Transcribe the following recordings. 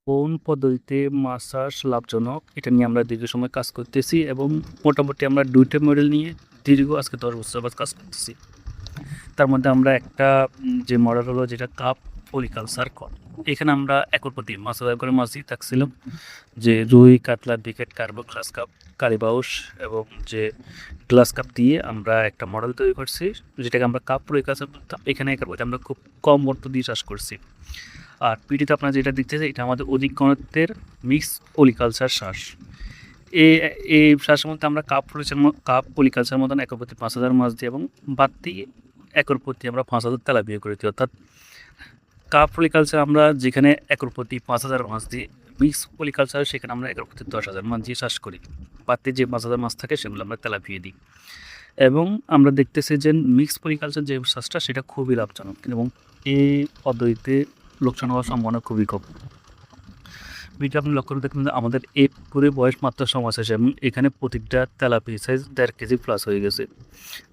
কোন পদ্ধতিতে মাছ চাষ লাভজনক এটা নিয়ে আমরা দীর্ঘ সময় কাজ করতেছি এবং মোটামুটি আমরা ২টা মডেল নিয়ে দীর্ঘ আজকে ১০ বছর যাবৎ কাজ করতেছি। তার মধ্যে আমরা একটা যে মডেল হলো যেটা কাপ পলিকালচার কল। এখানে আমরা একর প্রতি ৫,০০০ করে মাছ দিয়ে থাকছিলাম, যে রুই, কাতলা, বিকেট, কার্বো, গ্লাস কাপ, কালীবাউস এবং যে গ্লাস কাপ দিয়ে আমরা একটা মডেল তৈরি করছি, যেটাকে আমরা কাপ পলিকালচার বলতাম। এখানে একর প্রতি আমরা খুব কম অর্থ দিয়ে চাষ করছি। আর পিডিতে আপনারা যেটা দেখতেছেন এটা আমাদের অধিক ঘনত্বের মিক্স পলিকালচার শ্বাস। এই শ্বাসের মধ্যে আমরা কাপ পলিকালচার মতন একর প্রতি ৫,০০০ মাছ দিই এবং বাড়তি একর প্রতি আমরা ৫,০০০ তেলাপিয়া করে দিই। অর্থাৎ কাপ পলিকালচার আমরা যেখানে একর প্রতি ৫,০০০ মাছ দিই, মিক্স পলিকালচার সেখানে আমরা একর প্রতি ১০,০০০ মাছ দিয়ে চাষ করি। বাড়তি যে ৫,০০০ মাছ থাকে সেগুলো আমরা তেলাপিয়া দিই। এবং আমরা দেখতেছি যে মিক্স পলিকালচার যে চাষটা সেটা খুবই লাভজনক এবং এই পদ্ধতিতে লোকসান হওয়ার সম্ভাবনা খুবই কম। ভিডিও আপনি লক্ষ্য করে দেখবেন আমাদের এই পুকুরের বয়স মাত্র ৬ মাস আছে এবং এখানে প্রতিটা তেলাপিয়া সাইজ ১.৫ কেজি প্লাস হয়ে গেছে।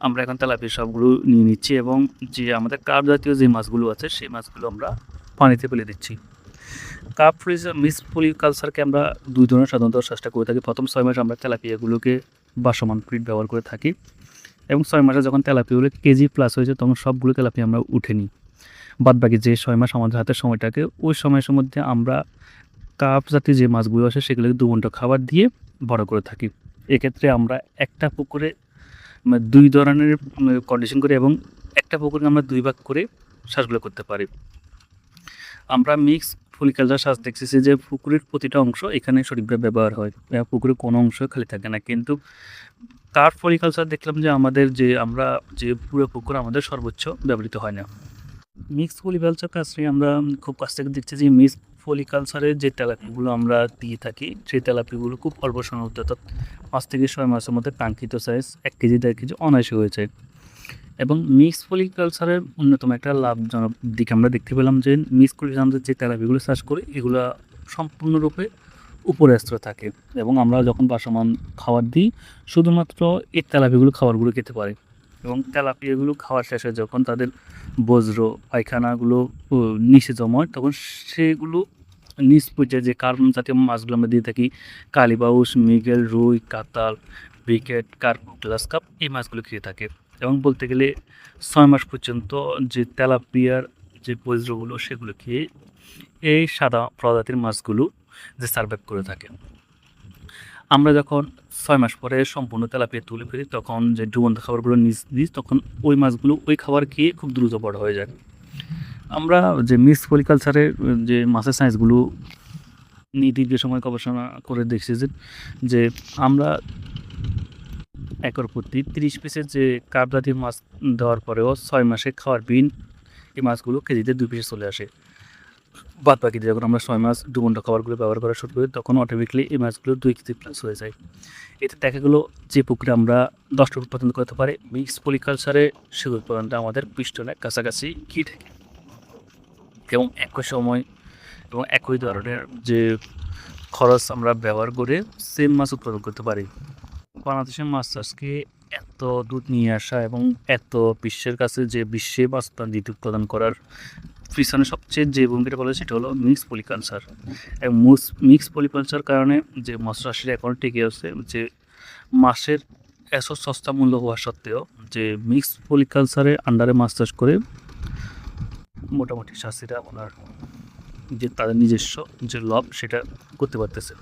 আমরা এখন তেলাপিয়া সবগুলো নিয়ে নিচ্ছি এবং যে আমাদের কার্প জাতীয় যে মাছগুলো আছে সেই মাছগুলো আমরা পানিতে ফেলে দিচ্ছি। কার্প মিক্স পলিকালচারকে আমরা ২ ধরনের সাধারণত চাষটা করে থাকি। প্রথম ৬ মাস আমরা তেলাপিয়াগুলোকে ভাসমান ফিড ব্যবহার করে থাকি এবং ৬ মাসে যখন তেলাপিয়াগুলো কেজি প্লাস হয়েছে তখন সবগুলো তেলাপিয়া আমরা উঠে নিই। বাদবাকি যে ৬ মাস আমাদের হাতে সময়টাকে ওই সময়ের মধ্যে আমরা কার্প জাতীয় যে মাছগুলো আছে সেগুলোকে দুমুঠো খাবার দিয়ে বড় করে থাকি। এক্ষেত্রে আমরা একটা পুকুরে ২ ধরনের কন্ডিশন করি এবং একটা পুকুরে আমরা ২ ভাগ করে চাষগুলো করতে পারি। আমরা মিক্স পলিকালচার চাষ দেখতেছি যে পুকুরের প্রতিটা অংশ এখানে সঠিকভাবে ব্যবহার হয়, পুকুরের কোনো অংশ খালি থাকে না। কিন্তু কার্প পলিকালচার দেখলাম যে আমাদের আমরা যে পুরো পুকুর আমাদের সর্বোচ্চ ব্যবহৃত হয় না। মিক্স পলিকালচার কাজটি আমরা খুব কাছ থেকে দেখছি যে মিক্স পলিকালচারের যে তেলাপিগুলো আমরা দিয়ে থাকি সেই তেলাপিগুলো খুব অল্প সময়ের মধ্যে, অর্থাৎ ৫ থেকে ৬ মাসের মধ্যে কাঙ্ক্ষিত সাইজ ১ কেজি ১.৫ কেজি অনায়াসে হয়ে যায়। এবং মিক্স পলিকালচারের অন্যতম একটা লাভজনক দিক আমরা দেখতে পেলাম যে মিক্স পলিকালচার যে তেলাপিগুলো চাষ করি এগুলো সম্পূর্ণরূপে উপরে স্তরে থাকে এবং আমরা যখন ভাসমান খাবার দিই শুধুমাত্র এই তেলাপিগুলো খাবারগুলো খেতে পারে এবং তেলাপিয়াগুলো খাওয়ার শেষে যখন তাদের বজ্র পায়খানাগুলো নিচে জমা হয় তখন সেগুলো নিচ পর্যায়ে যে কার্বন জাতীয় মাছগুলো আমরা দিয়ে থাকি, কালীবাউস, মৃগেল, রুই, কাতাল, ব্রিকেট, কার্প, গ্লাস কাপ, এই মাছগুলো খেয়ে থাকে এবং বলতে গেলে ৬ মাস পর্যন্ত যে তেলাপিয়ার যে বজ্রগুলো সেগুলো খেয়ে এই সাদা প্রজাতির মাছগুলো যে সার্ভাইভ করে থাকে। আমরা যখন ৬ মাস পরে সম্পূর্ণ তেলাপিয়া তুলে ফেলি তখন যে ডুবন্ত খাবারগুলো নিই তখন ওই মাছগুলো ওই খাবার খেয়ে খুব দ্রুত বড় হয়ে যায়। আমরা যে মিক্স পলিকালচারের যে মাছের সাইজগুলো নিয়ে দীর্ঘ সময় গবেষণা করে দেখছি যে আমরা একর প্রতি ৩০ পিসের যে কার্প জাতীয় মাছ দেওয়ার পরেও ৬ মাসে খাওয়ার বিন এই মাছগুলো কেজিতে ২ পিসে চলে আসে। বাদবাকিতে যখন আমরা ৬ মাস ডুবন্ত খাবারগুলো ব্যবহার করা শুরু করি তখন অটোমেটিক্যালি এই মাছগুলো ২ কেজি প্লাস হয়ে যায়। এতে দেখা গেলো যে পুকুরে আমরা ১০টা উৎপাদন করতে পারি মিক্স পলিকালচারে সে উৎপাদনটা আমাদের পিস্টনের কাছাকাছি কি থাকে এবং একই সময় এবং একই ধরনের যে খরচ আমরা ব্যবহার করে সেম মাছ উৎপাদন করতে পারি। বাংলাদেশের মাছ চাষকে এত দুধ নিয়ে আসা এবং এত বিশ্বের কাছে যে বিশ্বে মাছ উৎপাদন করার পিছনে সবচেয়ে যে ভূমিকাটা বলে সেটা হলো মিক্স পলিকালচার এবং মিক্স পলিকালচার কারণে যে মাছ চাষিরা এখন টিকে আছে, যে মাছের এত সস্তা মূল্য হওয়া সত্ত্বেও যে মিক্স পলিকালচারের আন্ডারে মাছ চাষ করে মোটামুটি চাষিরা ওনার যে তাদের নিজস্ব যে লাভ সেটা করতে পারতেছে।